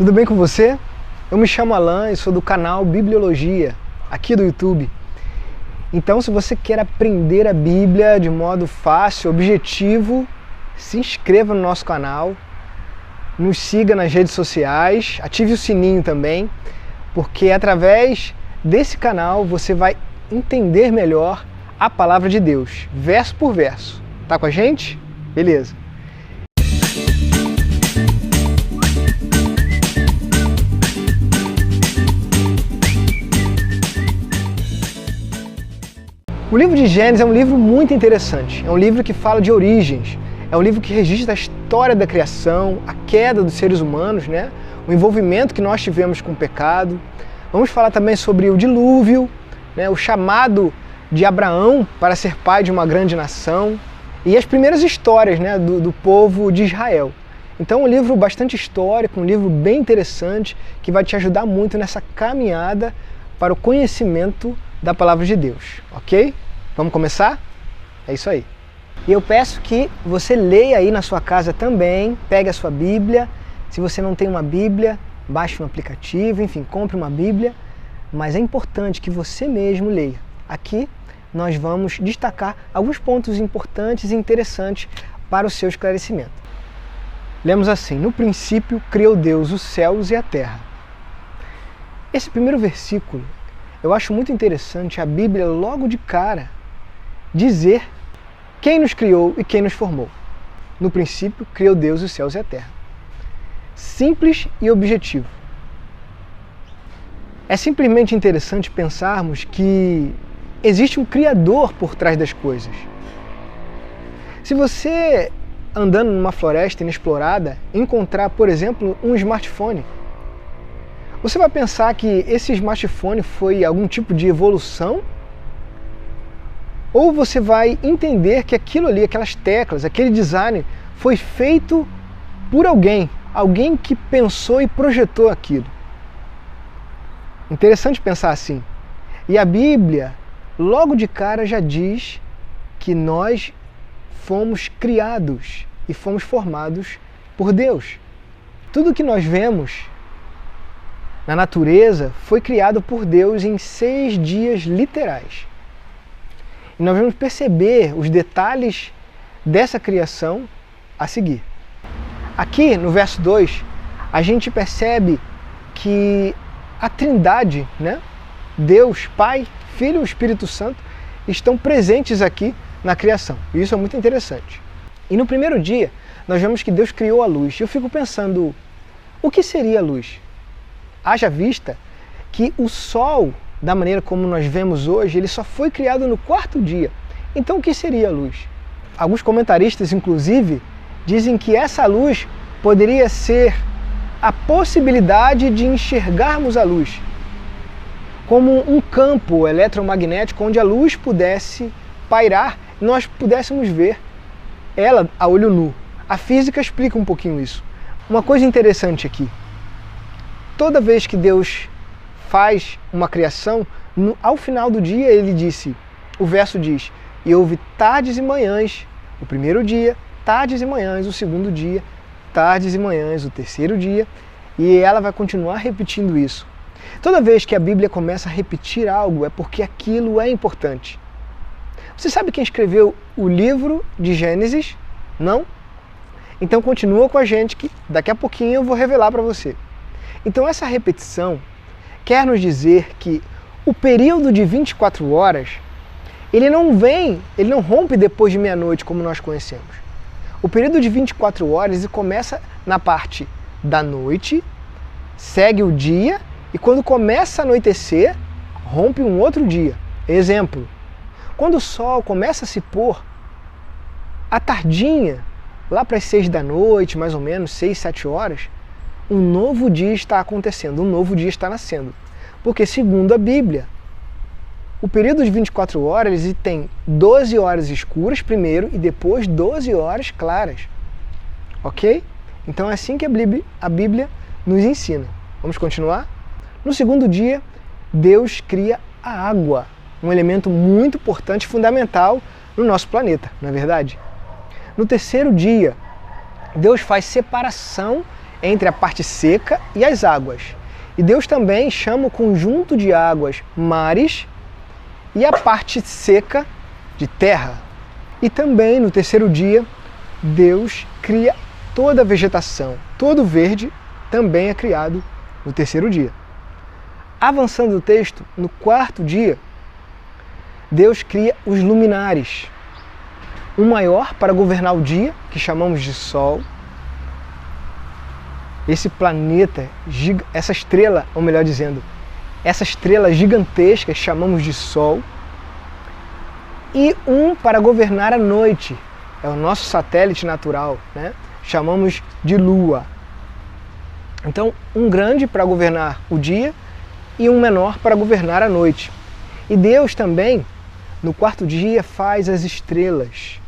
Tudo bem com você? Eu me chamo Alan e sou do canal Bibliologia, aqui do YouTube. Então, se você quer aprender a Bíblia de modo fácil, objetivo, se inscreva no nosso canal, nos siga nas redes sociais, ative o sininho também, porque através desse canal você vai entender melhor a palavra de Deus, verso por verso. Tá com a gente? Beleza. O livro de Gênesis é um livro muito interessante, é um livro que fala de origens, é um livro que registra a história da criação, a queda dos seres humanos, o envolvimento que nós tivemos com o pecado. Vamos falar também sobre o dilúvio, o chamado de Abraão para ser pai de uma grande nação e as primeiras histórias do povo de Israel. Então é um livro bastante histórico, um livro bem interessante que vai te ajudar muito nessa caminhada para o conhecimento da palavra de Deus, ok? Vamos começar? É isso aí. E eu peço que você leia aí na sua casa também, pegue a sua Bíblia. Se você não tem uma Bíblia, baixe um aplicativo, enfim, compre uma Bíblia. Mas é importante que você mesmo leia. Aqui nós vamos destacar alguns pontos importantes e interessantes para o seu esclarecimento. Lemos assim: no princípio criou Deus os céus e a terra. Esse primeiro versículo, eu acho muito interessante a Bíblia logo de cara dizer quem nos criou e quem nos formou. No princípio criou Deus os céus e a terra. Simples e objetivo. É simplesmente interessante pensarmos que existe um Criador por trás das coisas. Se você, andando numa floresta inexplorada, encontrar, por exemplo, um smartphone, você vai pensar que esse smartphone foi algum tipo de evolução? Ou você vai entender que aquilo ali, aquelas teclas, aquele design foi feito por alguém que pensou e projetou aquilo. Interessante pensar assim. E a Bíblia, logo de cara, já diz que nós fomos criados e fomos formados por Deus. Tudo que nós vemos na natureza foi criado por Deus em 6 dias literais. E nós vamos perceber os detalhes dessa criação a seguir. Aqui no verso 2, a gente percebe que a Trindade, Deus, Pai, Filho e Espírito Santo, estão presentes aqui na criação. E isso é muito interessante. E no primeiro dia, nós vemos que Deus criou a luz. Eu fico pensando, o que seria a luz? Haja vista que o Sol, da maneira como nós vemos hoje, ele só foi criado no 4º dia. Então o que seria a luz? Alguns comentaristas, inclusive, dizem que essa luz poderia ser a possibilidade de enxergarmos a luz como um campo eletromagnético onde a luz pudesse pairar e nós pudéssemos ver ela a olho nu. A física explica um pouquinho isso. Uma coisa interessante aqui, toda vez que Deus faz uma criação, ao final do dia ele disse, o verso diz, e houve tardes e manhãs, o primeiro dia, tardes e manhãs, o segundo dia, tardes e manhãs, o terceiro dia, e ela vai continuar repetindo isso. Toda vez que a Bíblia começa a repetir algo, é porque aquilo é importante. Você sabe quem escreveu o livro de Gênesis? Não? Então continua com a gente que daqui a pouquinho eu vou revelar para você. Então essa repetição quer nos dizer que o período de 24 horas, ele não rompe depois de meia-noite como nós conhecemos. O período de 24 horas ele começa na parte da noite, segue o dia e quando começa a anoitecer, rompe um outro dia. Exemplo, quando o sol começa a se pôr, à tardinha, lá para as 6 da noite, mais ou menos, 6, 7 horas, um novo dia está acontecendo, um novo dia está nascendo. Porque, segundo a Bíblia, o período de 24 horas ele tem 12 horas escuras primeiro e depois 12 horas claras. Ok? Então é assim que a Bíblia nos ensina. Vamos continuar? No segundo dia, Deus cria a água, um elemento muito importante e fundamental no nosso planeta, não é verdade? No terceiro dia, Deus faz separação entre a parte seca e as águas. E Deus também chama o conjunto de águas mares e a parte seca de terra. E também no terceiro dia, Deus cria toda a vegetação, todo o verde também é criado no terceiro dia. Avançando o texto, no quarto dia, Deus cria os luminares. Um maior para governar o dia, que chamamos de Sol. Esse planeta, essa estrela, ou melhor dizendo, essa estrela gigantesca chamamos de Sol. E um para governar a noite, é o nosso satélite natural, né? Chamamos de Lua. Então, um grande para governar o dia e um menor para governar a noite. E Deus também, no quarto dia, faz as estrelas.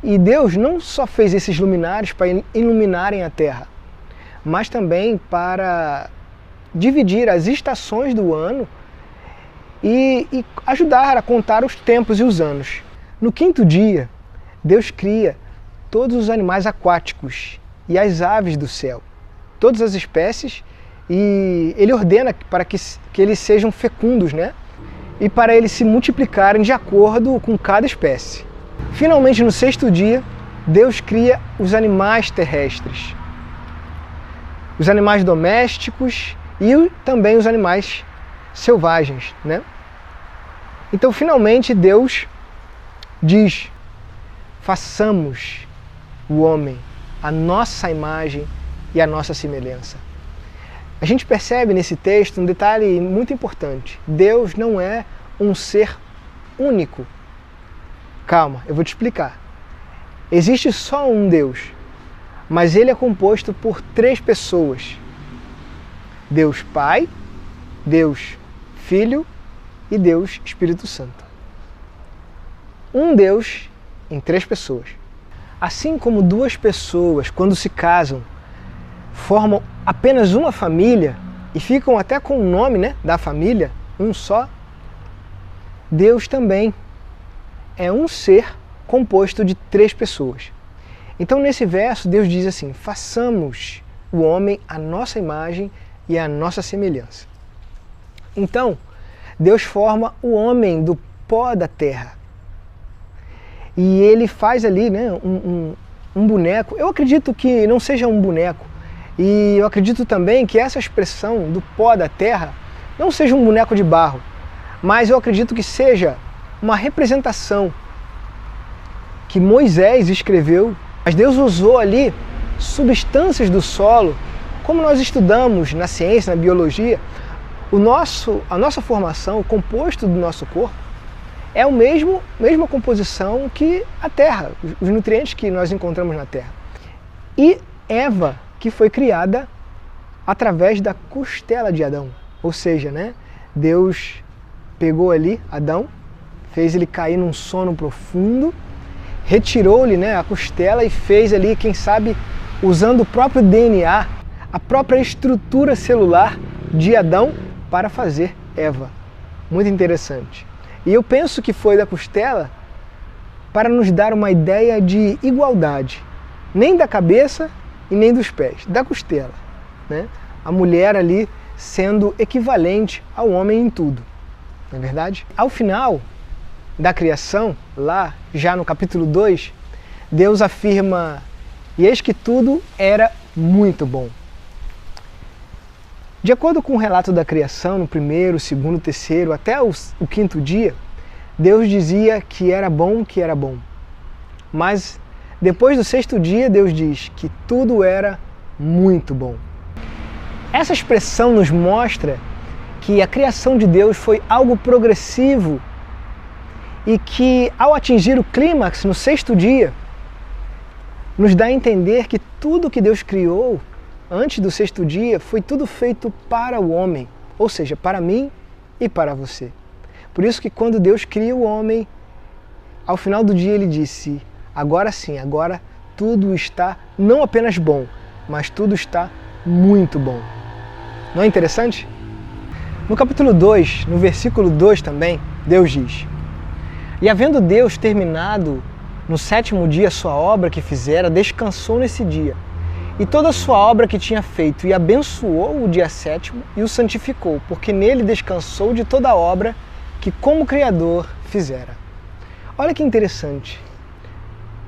E Deus não só fez esses luminares para iluminarem a Terra, mas também para dividir as estações do ano e ajudar a contar os tempos e os anos. No quinto dia, Deus cria todos os animais aquáticos e as aves do céu, todas as espécies, e Ele ordena para que eles sejam fecundos, né? E para eles se multiplicarem de acordo com cada espécie. Finalmente, no sexto dia, Deus cria os animais terrestres, os animais domésticos e também os animais selvagens, né? Então, finalmente, Deus diz: façamos o homem a nossa imagem e a nossa semelhança. A gente percebe nesse texto um detalhe muito importante. Deus não é um ser único. Calma, eu vou te explicar. Existe só um Deus, mas ele é composto por três pessoas: Deus Pai, Deus Filho e Deus Espírito Santo. Um Deus em três pessoas. Assim como duas pessoas, quando se casam, formam apenas uma família e ficam até com o nome, né, da família, um só, Deus também é um ser composto de três pessoas. Então, nesse verso, Deus diz assim: façamos o homem à nossa imagem e à nossa semelhança. Então, Deus forma o homem do pó da terra. E ele faz ali, né, um boneco. Eu acredito que não seja um boneco. E eu acredito também que essa expressão do pó da terra não seja um boneco de barro, mas eu acredito que seja uma representação que Moisés escreveu. Mas Deus usou ali substâncias do solo, como nós estudamos na ciência, na biologia. A nossa formação, o composto do nosso corpo, é a mesma composição que a terra, os nutrientes que nós encontramos na terra. E Eva, que foi criada através da costela de Adão. Ou seja, né, Deus pegou ali Adão, fez ele cair num sono profundo, retirou-lhe, né, a costela e fez ali, quem sabe, usando o próprio DNA, a própria estrutura celular de Adão para fazer Eva. Muito interessante. E eu penso que foi da costela para nos dar uma ideia de igualdade, nem da cabeça e nem dos pés, da costela, né? A mulher ali sendo equivalente ao homem em tudo, não é verdade? Ao final da criação, lá já no capítulo 2, Deus afirma: e eis que tudo era muito bom. De acordo com o relato da criação, no primeiro, segundo, terceiro, até o quinto dia, Deus dizia que era bom. Mas depois do sexto dia, Deus diz que tudo era muito bom. Essa expressão nos mostra que a criação de Deus foi algo progressivo e que, ao atingir o clímax no sexto dia, nos dá a entender que tudo que Deus criou antes do sexto dia foi tudo feito para o homem, ou seja, para mim e para você. Por isso que quando Deus cria o homem, ao final do dia ele disse: agora sim, agora tudo está não apenas bom, mas tudo está muito bom. Não é interessante? No capítulo 2, no versículo 2 também, Deus diz: e havendo Deus terminado no sétimo dia a sua obra que fizera, descansou nesse dia. e toda a sua obra que tinha feito, e abençoou o dia sétimo e o santificou, porque nele descansou de toda a obra que como Criador fizera. Olha que interessante.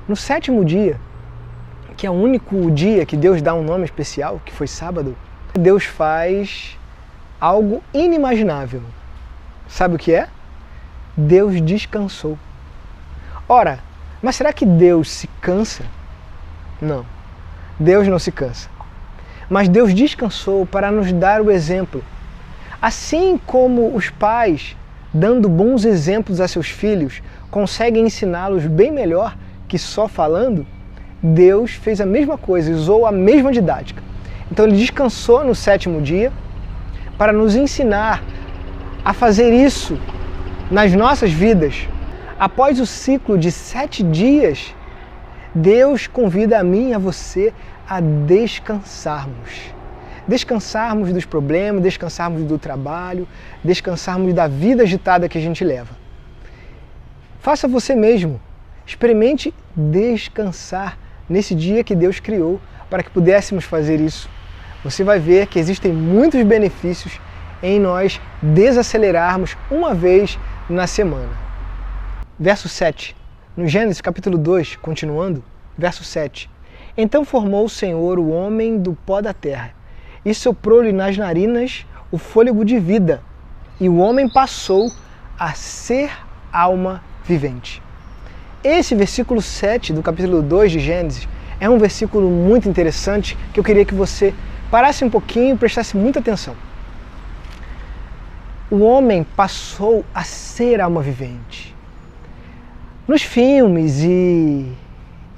No sétimo dia, que é o único dia que Deus dá um nome especial, que foi sábado, Deus faz algo inimaginável. Sabe o que é? Deus descansou. Ora, mas será que Deus se cansa? Não. Deus não se cansa. Mas Deus descansou para nos dar o exemplo. Assim como os pais, dando bons exemplos a seus filhos, conseguem ensiná-los bem melhor que só falando, Deus fez a mesma coisa, usou a mesma didática. Então ele descansou no sétimo dia para nos ensinar a fazer isso nas nossas vidas. Após o ciclo de 7 dias, Deus convida a mim e a você a descansarmos. Descansarmos dos problemas, descansarmos do trabalho, descansarmos da vida agitada que a gente leva. Faça você mesmo. Experimente descansar nesse dia que Deus criou para que pudéssemos fazer isso. Você vai ver que existem muitos benefícios em nós desacelerarmos uma vez na semana. Verso 7. No Gênesis capítulo 2, continuando, verso 7. Então formou o Senhor o homem do pó da terra, e soprou-lhe nas narinas o fôlego de vida, e o homem passou a ser alma vivente. Esse versículo 7 do capítulo 2 de Gênesis é um versículo muito interessante que eu queria que você parasse um pouquinho e prestasse muita atenção. O homem passou a ser alma vivente. Nos filmes, e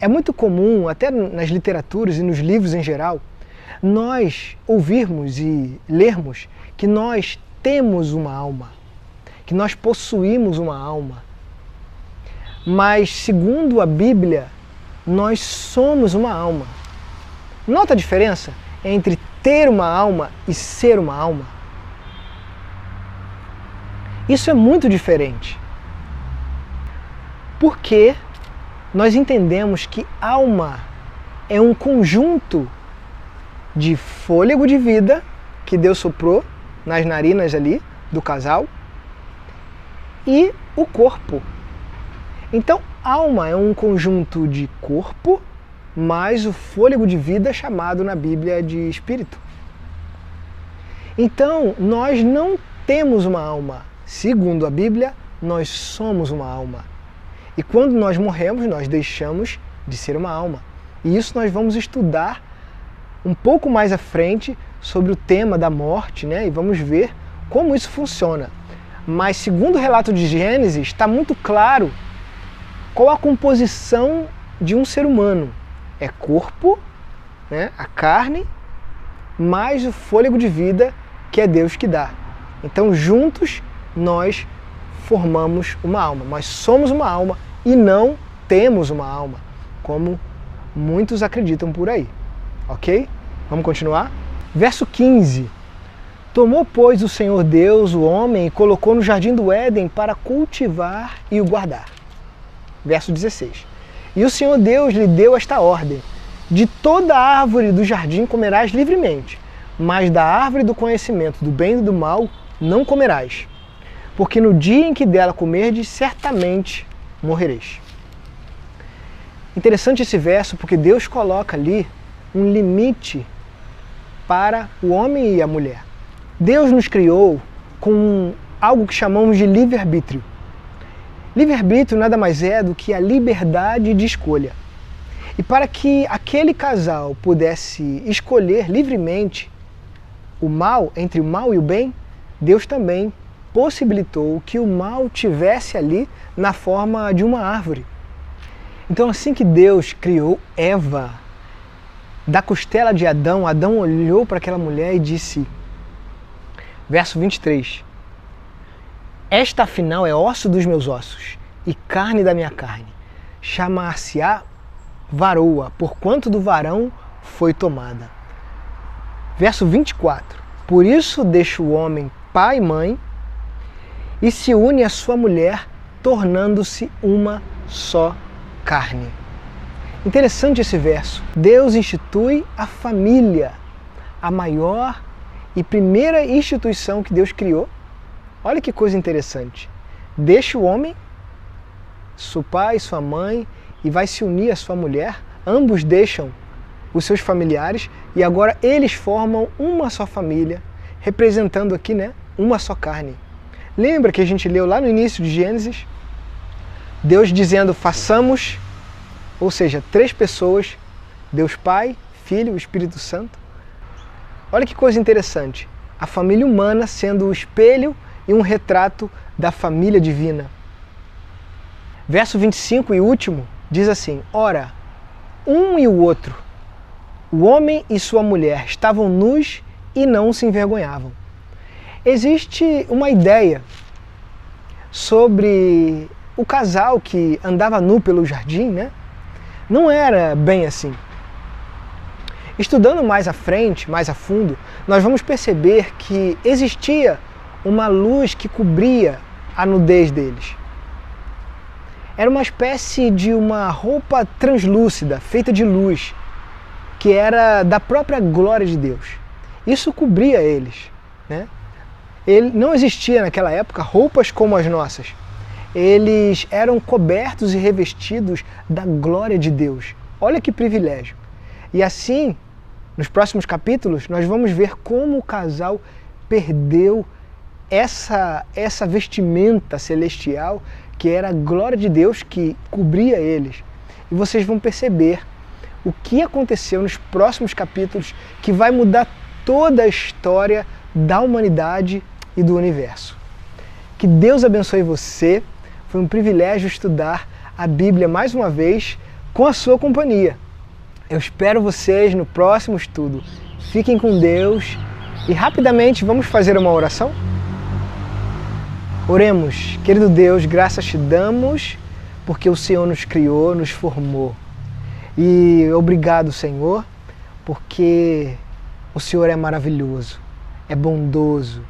é muito comum, até nas literaturas e nos livros em geral, nós ouvirmos e lermos que nós temos uma alma, que nós possuímos uma alma. Mas, segundo a Bíblia, nós somos uma alma. Nota a diferença entre ter uma alma e ser uma alma? Isso é muito diferente. Porque nós entendemos que alma é um conjunto de fôlego de vida que Deus soprou nas narinas ali do casal e o corpo. Então, alma é um conjunto de corpo mais o fôlego de vida chamado na Bíblia de espírito. Então, nós não temos uma alma. Segundo a Bíblia, nós somos uma alma. E quando nós morremos, nós deixamos de ser uma alma. E isso nós vamos estudar um pouco mais à frente sobre o tema da morte, né? E vamos ver como isso funciona. Mas segundo o relato de Gênesis, está muito claro qual a composição de um ser humano. É corpo, né? A carne, mais o fôlego de vida que é Deus que dá. Então juntos nós formamos uma alma. Nós somos uma alma e não temos uma alma, como muitos acreditam por aí. Ok? Vamos continuar? Verso 15. Tomou, pois, o Senhor Deus o homem e colocou no jardim do Éden para cultivar e o guardar. Verso 16. E o Senhor Deus lhe deu esta ordem: de toda árvore do jardim comerás livremente, mas da árvore do conhecimento do bem e do mal não comerás, porque no dia em que dela comerdes, certamente morrereis. Interessante esse verso porque Deus coloca ali um limite para o homem e a mulher. Deus nos criou com algo que chamamos de livre-arbítrio. Livre-arbítrio nada mais é do que a liberdade de escolha. E para que aquele casal pudesse escolher livremente o mal, entre o mal e o bem, Deus também possibilitou que o mal tivesse ali na forma de uma árvore. Então, assim que Deus criou Eva, da costela de Adão, Adão olhou para aquela mulher e disse, verso 23, esta afinal é osso dos meus ossos e carne da minha carne, chamar-se-á varoa, porquanto do varão foi tomada. Verso 24, por isso deixa o homem pai e mãe e se une à sua mulher, tornando-se uma só carne. Interessante esse verso. Deus institui a família, a maior e primeira instituição que Deus criou. Olha que coisa interessante. Deixa o homem, seu pai, sua mãe, e vai se unir à sua mulher. Ambos deixam os seus familiares e agora eles formam uma só família, representando aqui, né, uma só carne. Lembra que a gente leu lá no início de Gênesis? Deus dizendo, façamos, ou seja, 3 pessoas, Deus Pai, Filho e Espírito Santo. Olha que coisa interessante. A família humana sendo o espelho e um retrato da família divina. Verso 25 e último diz assim, ora, um e o outro, o homem e sua mulher, estavam nus e não se envergonhavam. Existe uma ideia sobre o casal que andava nu pelo jardim, né? Não era bem assim. Estudando mais à frente, mais a fundo, nós vamos perceber que existia uma luz que cobria a nudez deles. Era uma espécie de uma roupa translúcida, feita de luz, que era da própria glória de Deus. Isso cobria eles, né? Não existia naquela época roupas como as nossas. Eles eram cobertos e revestidos da glória de Deus. Olha que privilégio. E assim, nos próximos capítulos, nós vamos ver como o casal perdeu essa vestimenta celestial, que era a glória de Deus que cobria eles. E vocês vão perceber o que aconteceu nos próximos capítulos, que vai mudar toda a história da humanidade e do universo. Que Deus abençoe você. Foi um privilégio estudar a Bíblia mais uma vez com a sua companhia. Eu espero vocês no próximo estudo. Fiquem com Deus e rapidamente vamos fazer uma oração? Oremos. Querido Deus, graças te damos porque o Senhor nos criou, nos formou. E obrigado, Senhor, porque o Senhor é maravilhoso, é bondoso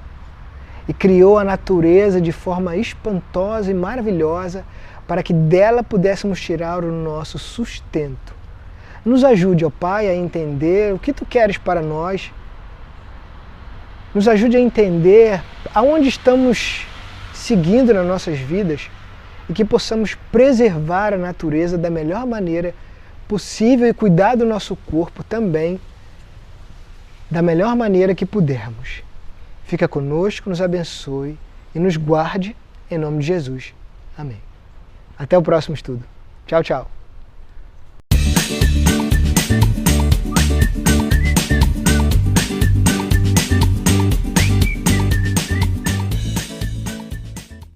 e criou a natureza de forma espantosa e maravilhosa para que dela pudéssemos tirar o nosso sustento. Nos ajude, ó Pai, a entender o que Tu queres para nós. Nos ajude a entender aonde estamos seguindo nas nossas vidas e que possamos preservar a natureza da melhor maneira possível e cuidar do nosso corpo também da melhor maneira que pudermos. Fica conosco, nos abençoe e nos guarde em nome de Jesus. Amém. Até o próximo estudo. Tchau, tchau.